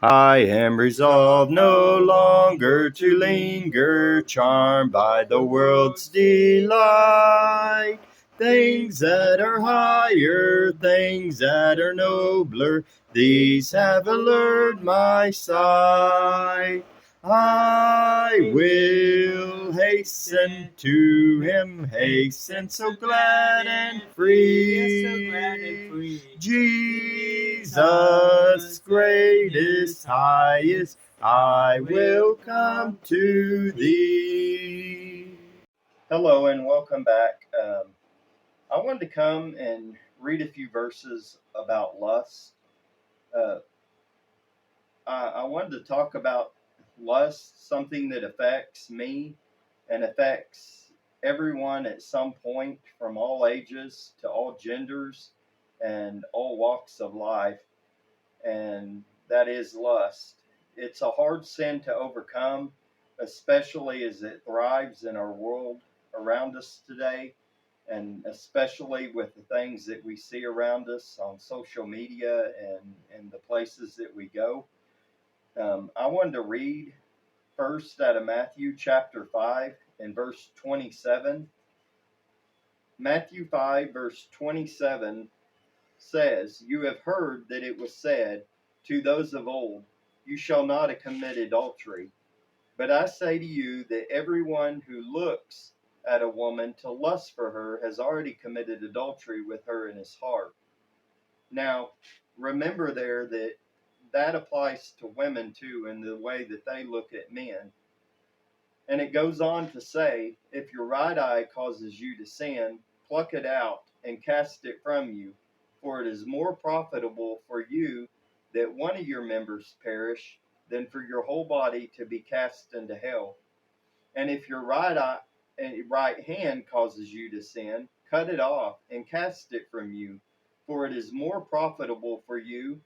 I am resolved no longer to linger, charmed by the world's delight. Things that are higher, things that are nobler, these have allured my sight. I will hasten to him, hasten so glad and free. Yes, so glad and free. Jesus, greatest, highest, I will come to thee. Hello and welcome back. I wanted to come and read a few verses about lust. Uh, I wanted to talk about lust, something that affects me and affects everyone at some point, from all ages to all genders and all walks of life, and that is lust. It's a hard sin to overcome, especially as it thrives in our world around us today, and especially with the things that we see around us on social media and the places that we go. I wanted to read first out of Matthew chapter 5 and verse 27. Matthew 5, verse 27 says, "You have heard that it was said to those of old, you shall not commit adultery. But I say to you that everyone who looks at a woman to lust for her has already committed adultery with her in his heart." Now, remember there that that applies to women too, in the way that they look at men. And it goes on to say, if your right eye causes you to sin, pluck it out and cast it from you, for it is more profitable for you that one of your members perish than for your whole body to be cast into hell. And if your right hand causes you to sin, cut it off and cast it from you, for it is more profitable for you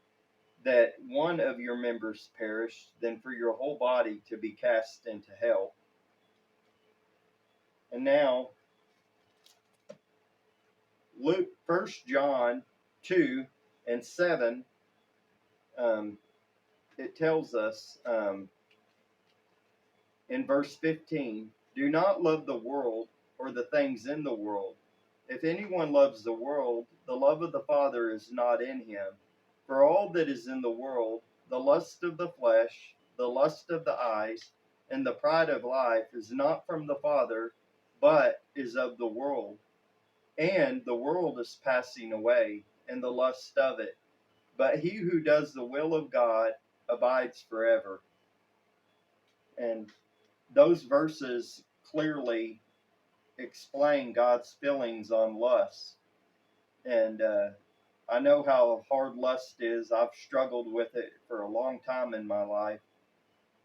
that one of your members perish than for your whole body to be cast into hell. And now, Luke, 1 John 2 and 7, it tells us in verse 15, "Do not love the world or the things in the world. If anyone loves the world, the love of the Father is not in him. For all that is in the world, the lust of the flesh, the lust of the eyes, and the pride of life is not from the Father, but is of the world. And the world is passing away, and the lust of it. But he who does the will of God abides forever." And those verses clearly explain God's feelings on lust. And I know how hard lust is. I've struggled with it for a long time in my life.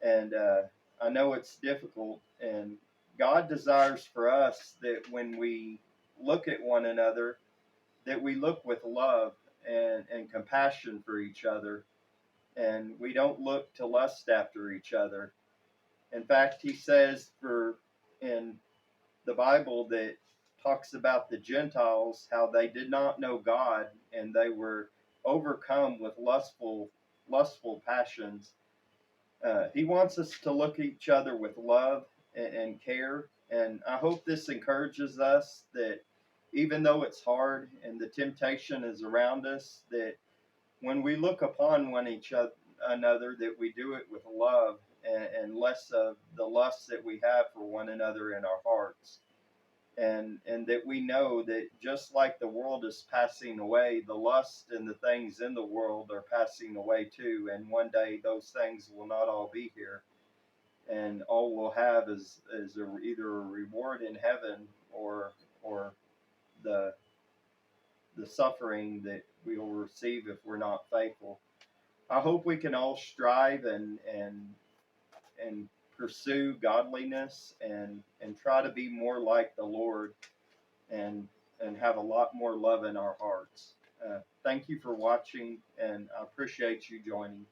And I know it's difficult. And God desires for us that when we look at one another, that we look with love and compassion for each other, and we don't look to lust after each other. In fact, he says in the Bible that talks about the Gentiles, how they did not know God and they were overcome with lustful passions. He wants us to look at each other with love and care. And I hope this encourages us that even though it's hard and the temptation is around us, that when we look upon one each another, that we do it with love and less of the lust that we have for one another in our hearts. And that we know that just like the world is passing away, the lust and the things in the world are passing away too. And one day those things will not all be here. And all we'll have is either a reward in heaven or the suffering that we will receive if we're not faithful. I hope we can all strive and pursue godliness and try to be more like the Lord and have a lot more love in our hearts. Thank you for watching, and I appreciate you joining.